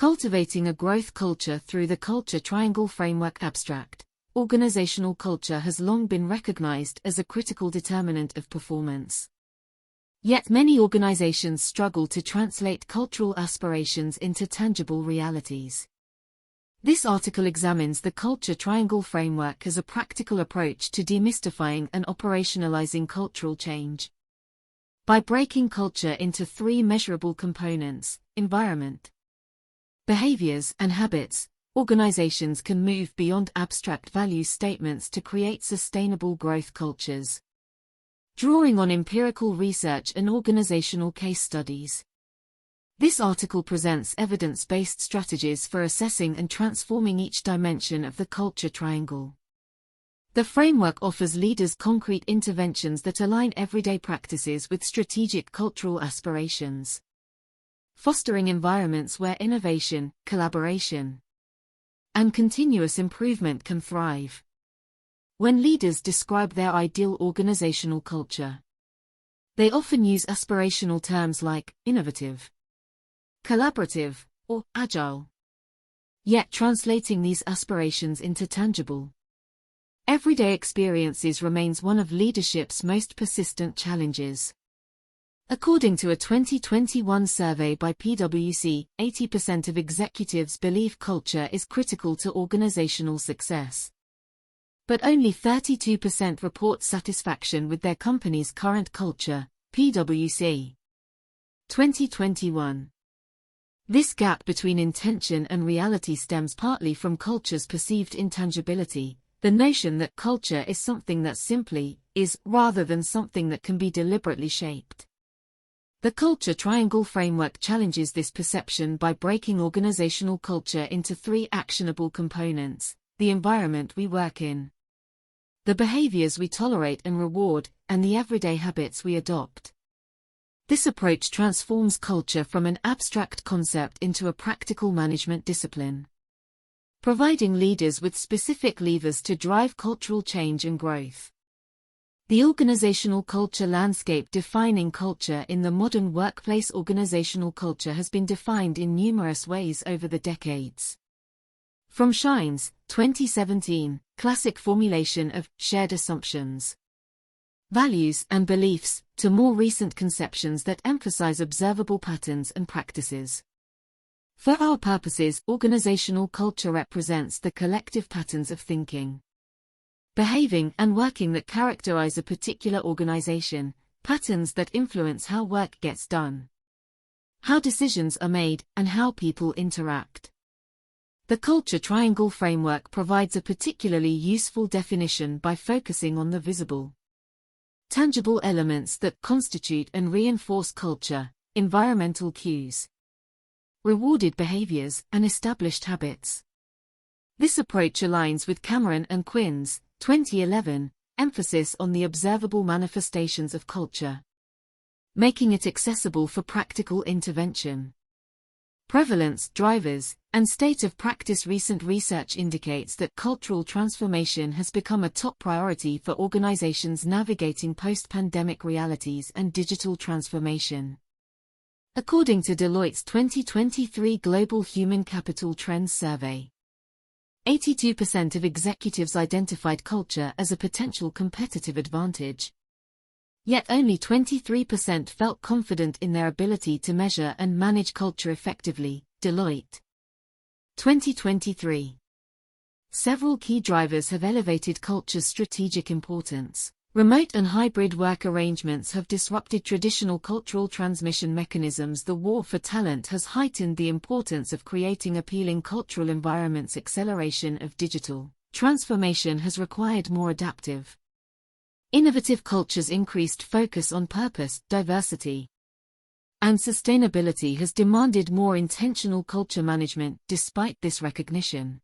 Cultivating a growth culture through the Culture Triangle Framework. Abstract. Organizational culture has long been recognized as a critical determinant of performance. Yet many organizations struggle to translate cultural aspirations into tangible realities. This article examines the Culture Triangle Framework as a practical approach to demystifying and operationalizing cultural change. By breaking culture into three measurable components: environment, behaviors, and habits, organizations can move beyond abstract value statements to create sustainable growth cultures. Drawing on empirical research and organizational case studies. This article presents evidence-based strategies for assessing and transforming each dimension of the Culture Triangle. The framework offers leaders concrete interventions that align everyday practices with strategic cultural aspirations, fostering environments where innovation, collaboration, and continuous improvement can thrive. When leaders describe their ideal organizational culture, they often use aspirational terms like innovative, collaborative, or agile. Yet translating these aspirations into tangible, everyday experiences remains one of leadership's most persistent challenges. According to a 2021 survey by PwC, 80% of executives believe culture is critical to organizational success. But only 32% report satisfaction with their company's current culture, PwC. 2021. This gap between intention and reality stems partly from culture's perceived intangibility, the notion that culture is something that simply is, rather than something that can be deliberately shaped. The Culture Triangle Framework challenges this perception by breaking organizational culture into three actionable components: the environment we work in, the behaviors we tolerate and reward, and the everyday habits we adopt. This approach transforms culture from an abstract concept into a practical management discipline, providing leaders with specific levers to drive cultural change and growth. The organizational culture landscape. Defining culture in the modern workplace. Organizational culture has been defined in numerous ways over the decades. From Shine's 2017 classic formulation of shared assumptions, values, and beliefs, to more recent conceptions that emphasize observable patterns and practices. For our purposes, organizational culture represents the collective patterns of thinking, behaving, and working that characterize a particular organization, patterns that influence how work gets done, how decisions are made, and how people interact. The Culture Triangle Framework provides a particularly useful definition by focusing on the visible, tangible elements that constitute and reinforce culture: environmental cues, rewarded behaviors, and established habits. This approach aligns with Cameron and Quinn's 2011 emphasis on the observable manifestations of culture, making it accessible for practical intervention. Prevalence, drivers, and state of practice. Recent research indicates that cultural transformation has become a top priority for organizations navigating post-pandemic realities and digital transformation. According to Deloitte's 2023 Global Human Capital Trends Survey, 82% of executives identified culture as a potential competitive advantage. Yet only 23% felt confident in their ability to measure and manage culture effectively. Deloitte. 2023. Several key drivers have elevated culture's strategic importance. Remote and hybrid work arrangements have disrupted traditional cultural transmission mechanisms. The war for talent has heightened the importance of creating appealing cultural environments. Acceleration of digital transformation has required more adaptive, innovative cultures. Increased focus on purpose, diversity, and sustainability has demanded more intentional culture management. Despite this recognition,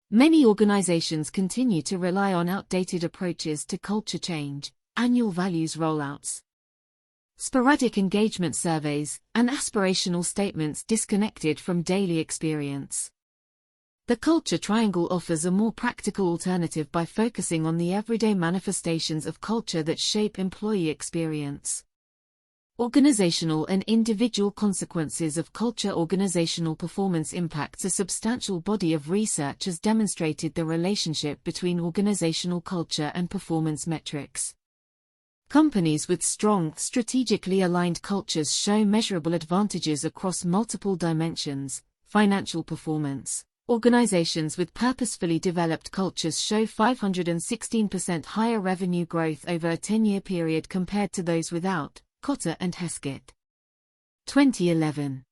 many organizations continue to rely on outdated approaches to culture change: annual values rollouts, sporadic engagement surveys, and aspirational statements disconnected from daily experience. The Culture Triangle offers a more practical alternative by focusing on the everyday manifestations of culture that shape employee experience. Organizational and individual consequences of culture. Organizational performance impacts. A substantial body of research has demonstrated the relationship between organizational culture and performance metrics. Companies with strong, strategically aligned cultures show measurable advantages across multiple dimensions. Financial performance. Organizations with purposefully developed cultures show 516% higher revenue growth over a 10-year period compared to those without. Cotter and Heskett. 2011.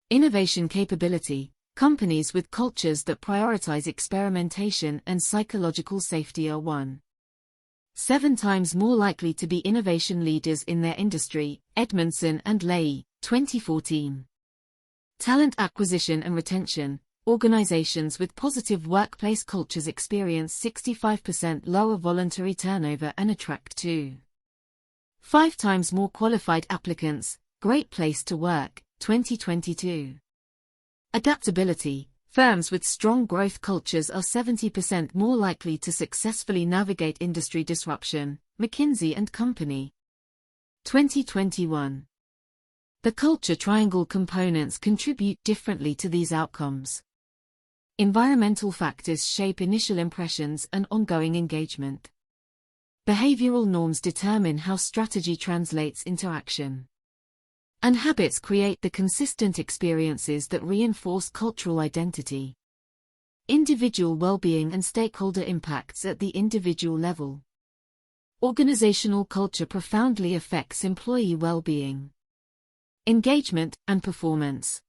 Innovation capability. Companies with cultures that prioritize experimentation and psychological safety are 1.7 times more likely to be innovation leaders in their industry. Edmondson and Leahy, 2014. Talent acquisition and retention. Organizations with positive workplace cultures experience 65% lower voluntary turnover and attract 2.5 times more qualified applicants. Great Place to Work, 2022. Adaptability. Firms with strong growth cultures are 70% more likely to successfully navigate industry disruption. McKinsey & Company. 2021. The culture triangle components contribute differently to these outcomes. Environmental factors shape initial impressions and ongoing engagement. Behavioral norms determine how strategy translates into action. And habits create the consistent experiences that reinforce cultural identity. Individual well-being and stakeholder impacts at the individual level. Organizational culture profoundly affects employee well-being, engagement, and performance.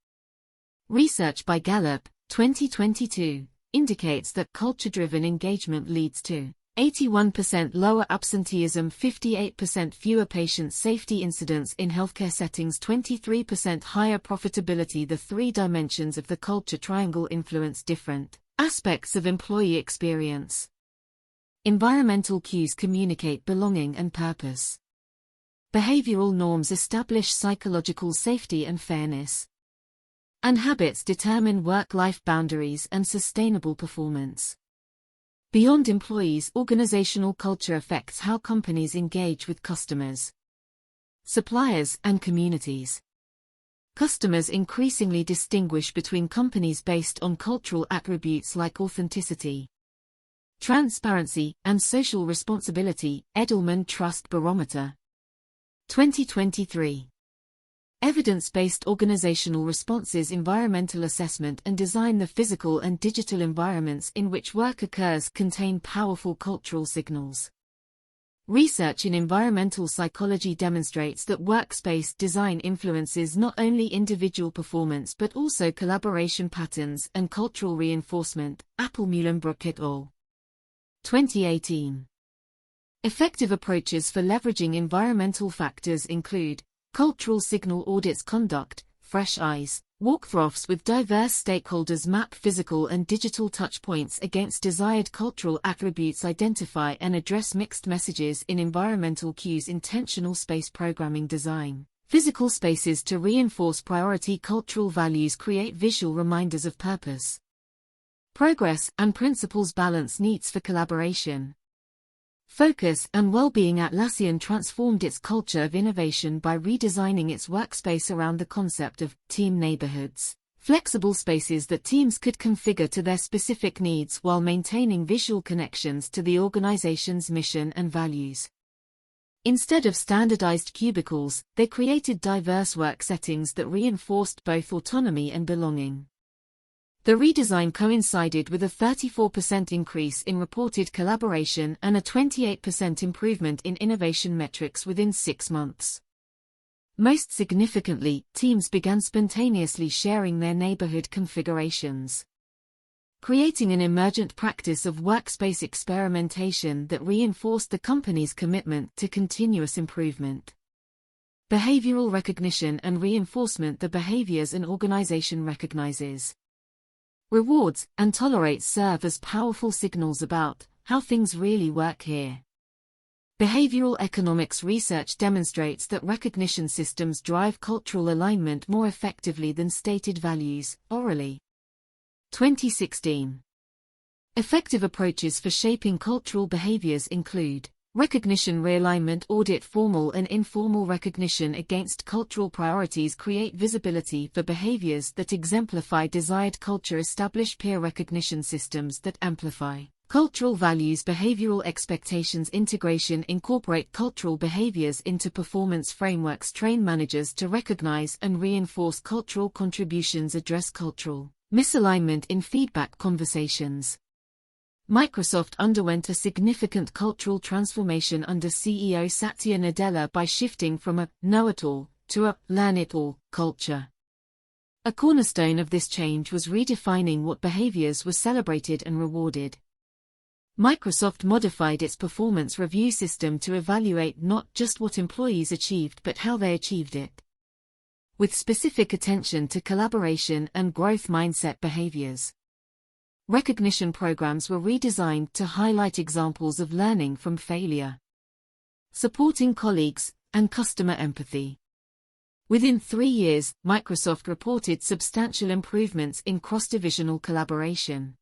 Research by Gallup, 2022, indicates that culture-driven engagement leads to 81% lower absenteeism, 58% fewer patient safety incidents in healthcare settings, 23% higher profitability. The three dimensions of the culture triangle influence different aspects of employee experience. Environmental cues communicate belonging and purpose. Behavioral norms establish psychological safety and fairness. And habits determine work-life boundaries and sustainable performance. Beyond employees, organizational culture affects how companies engage with customers, suppliers, and communities. Customers increasingly distinguish between companies based on cultural attributes like authenticity, transparency, and social responsibility. Edelman Trust Barometer. 2023. Evidence-based organizational responses. Environmental assessment and design. The physical and digital environments in which work occurs contain powerful cultural signals. Research in environmental psychology demonstrates that workspace design influences not only individual performance but also collaboration patterns and cultural reinforcement. Appel-Muhlenbrook et al. 2018. Effective approaches for leveraging environmental factors include cultural signal audits. Conduct fresh eyes walkthroughs with diverse stakeholders. Map physical and digital touchpoints against desired cultural attributes. Identify and address mixed messages in environmental cues. Intentional space programming. Design physical spaces to reinforce priority cultural values. Create visual reminders of purpose, progress, and principles. Balance needs for collaboration, focus, and well-being. Atlassian transformed its culture of innovation by redesigning its workspace around the concept of team neighborhoods, flexible spaces that teams could configure to their specific needs while maintaining visual connections to the organization's mission and values. Instead of standardized cubicles, they created diverse work settings that reinforced both autonomy and belonging. The redesign coincided with a 34% increase in reported collaboration and a 28% improvement in innovation metrics within 6 months. Most significantly, teams began spontaneously sharing their neighborhood configurations, creating an emergent practice of workspace experimentation that reinforced the company's commitment to continuous improvement. Behavioral recognition and reinforcement. The behaviors an organization recognizes, rewards, and tolerates serve as powerful signals about how things really work here. Behavioral economics research demonstrates that recognition systems drive cultural alignment more effectively than stated values, orally. 2016. Effective approaches for shaping cultural behaviors include Recognition realignment audit. Formal and informal recognition against cultural priorities. Create visibility for behaviors that exemplify desired culture. Establish peer recognition systems that amplify cultural values. Behavioral expectations. Integration. Incorporate cultural behaviors into performance frameworks. Train managers to recognize and reinforce cultural contributions. Address cultural misalignment in feedback conversations. Microsoft underwent a significant cultural transformation under CEO Satya Nadella by shifting from a know-it-all to a learn-it-all culture. A cornerstone of this change was redefining what behaviors were celebrated and rewarded. Microsoft modified its performance review system to evaluate not just what employees achieved but how they achieved it, with specific attention to collaboration and growth mindset behaviors. Recognition programs were redesigned to highlight examples of learning from failure, supporting colleagues, and customer empathy. Within 3 years, Microsoft reported substantial improvements in cross-divisional collaboration,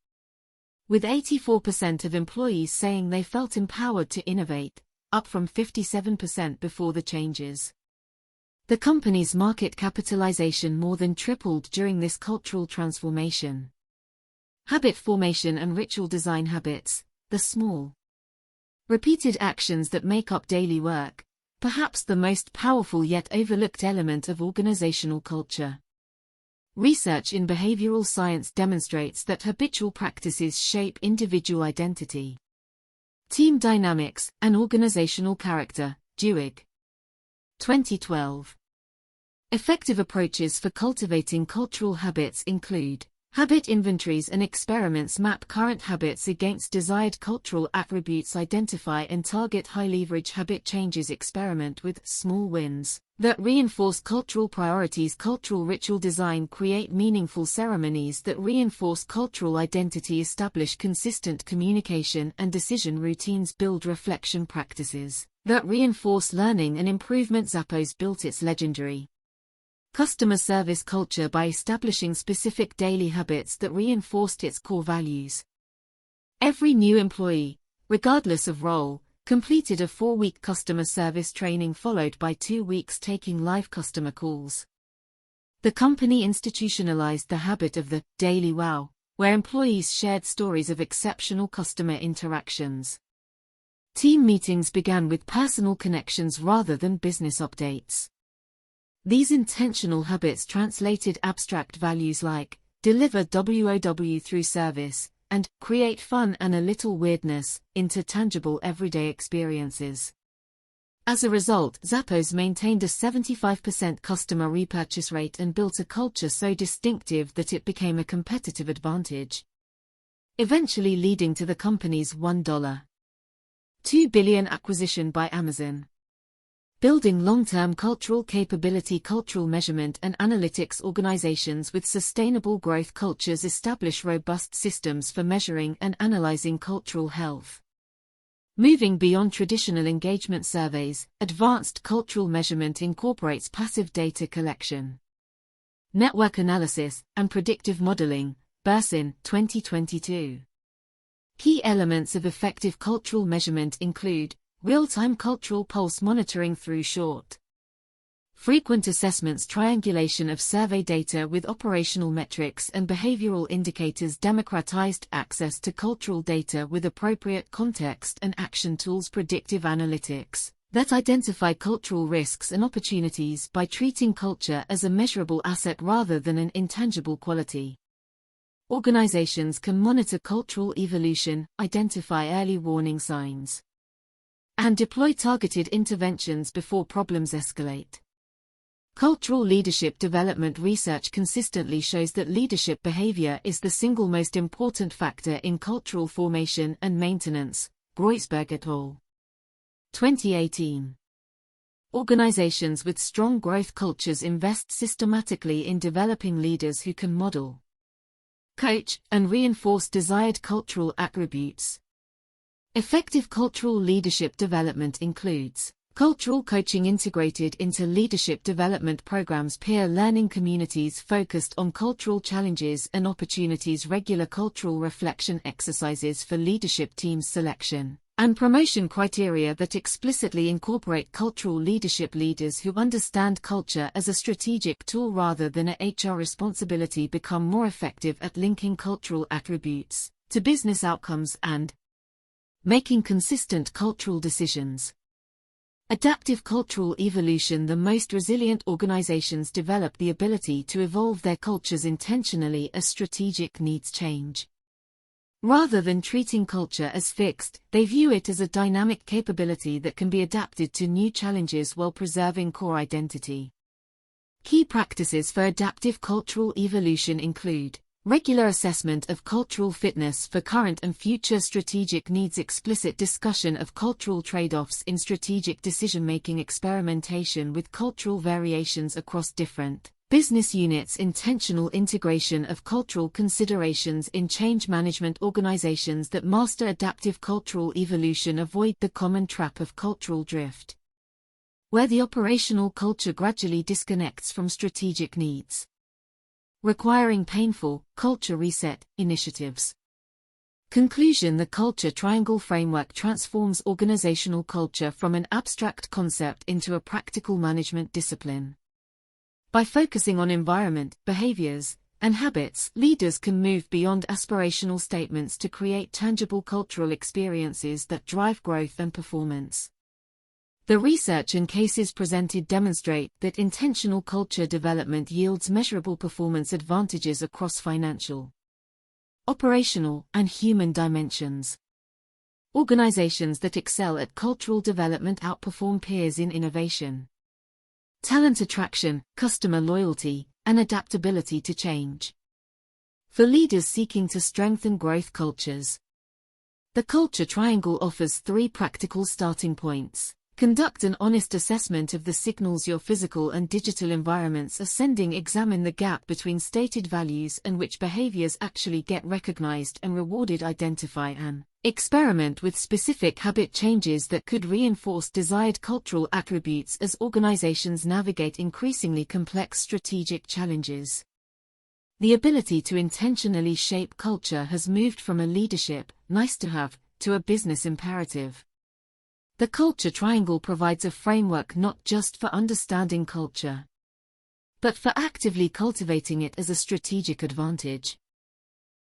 with 84% of employees saying they felt empowered to innovate, up from 57% before the changes. The company's market capitalization more than tripled during this cultural transformation. Habit formation and ritual design. Habits, the small, repeated actions that make up daily work, perhaps the most powerful yet overlooked element of organizational culture. Research in behavioral science demonstrates that habitual practices shape individual identity, team dynamics, and organizational character. Dewig, 2012. Effective approaches for cultivating cultural habits include habit inventories and experiments. Map current habits against desired cultural attributes. Identify and target high-leverage habit changes. Experiment with small wins that reinforce cultural priorities. Cultural ritual design. Create meaningful ceremonies that reinforce cultural identity. Establish consistent communication and decision routines. Build reflection practices that reinforce learning and improvement. Zappos built its legendary customer service culture by establishing specific daily habits that reinforced its core values. Every new employee, regardless of role, completed a 4-week customer service training followed by 2 weeks taking live customer calls. The company institutionalized the habit of the daily wow, where employees shared stories of exceptional customer interactions. Team meetings began with personal connections rather than business updates. These intentional habits translated abstract values like deliver WOW through service and create fun and a little weirdness into tangible everyday experiences. As a result, Zappos maintained a 75% customer repurchase rate and built a culture so distinctive that it became a competitive advantage, eventually leading to the company's $1.2 billion acquisition by Amazon. Building long-term cultural capability. Cultural measurement and analytics. Organizations with sustainable growth cultures establish robust systems for measuring and analyzing cultural health. Moving beyond traditional engagement surveys, advanced cultural measurement incorporates passive data collection, network analysis, and predictive modeling. Bursin, 2022. Key elements of effective cultural measurement include real-time cultural pulse monitoring through short, frequent assessments. Triangulation of survey data with operational metrics and behavioral indicators. Democratized access to cultural data with appropriate context and action tools. Predictive analytics that identify cultural risks and opportunities by treating culture as a measurable asset rather than an intangible quality. Organizations can monitor cultural evolution, identify early warning signs, and deploy targeted interventions before problems escalate. Cultural leadership development. Research consistently shows that leadership behavior is the single most important factor in cultural formation and maintenance. Groisberg et al. 2018. Organizations with strong growth cultures invest systematically in developing leaders who can model, coach, and reinforce desired cultural attributes. Effective cultural leadership development includes cultural coaching integrated into leadership development programs. Peer learning communities focused on cultural challenges and opportunities. Regular cultural reflection exercises for leadership teams. Selection and promotion criteria that explicitly incorporate cultural leadership. Leaders who understand culture as a strategic tool rather than a HR responsibility become more effective at linking cultural attributes to business outcomes and making consistent cultural decisions. Adaptive cultural evolution. The most resilient organizations develop the ability to evolve their cultures intentionally as strategic needs change. Rather than treating culture as fixed, they view it as a dynamic capability that can be adapted to new challenges while preserving core identity. Key practices for adaptive cultural evolution include regular assessment of cultural fitness for current and future strategic needs, explicit discussion of cultural trade-offs in strategic decision-making, experimentation with cultural variations across different business units, intentional integration of cultural considerations in change management. Organizations that master adaptive cultural evolution avoid the common trap of cultural drift, where the operational culture gradually disconnects from strategic needs, requiring painful culture reset initiatives. Conclusion: the culture triangle framework transforms organizational culture from an abstract concept into a practical management discipline. By focusing on environment, behaviors, and habits, leaders can move beyond aspirational statements to create tangible cultural experiences that drive growth and performance. The research and cases presented demonstrate that intentional culture development yields measurable performance advantages across financial, operational, and human dimensions. Organizations that excel at cultural development outperform peers in innovation, talent attraction, customer loyalty, and adaptability to change. For leaders seeking to strengthen growth cultures, the culture triangle offers 3 practical starting points. Conduct an honest assessment of the signals your physical and digital environments are sending. Examine the gap between stated values and which behaviors actually get recognized and rewarded. Identify and experiment with specific habit changes that could reinforce desired cultural attributes as organizations navigate increasingly complex strategic challenges. The ability to intentionally shape culture has moved from a leadership nice-to-have to a business imperative. The culture triangle provides a framework not just for understanding culture, but for actively cultivating it as a strategic advantage.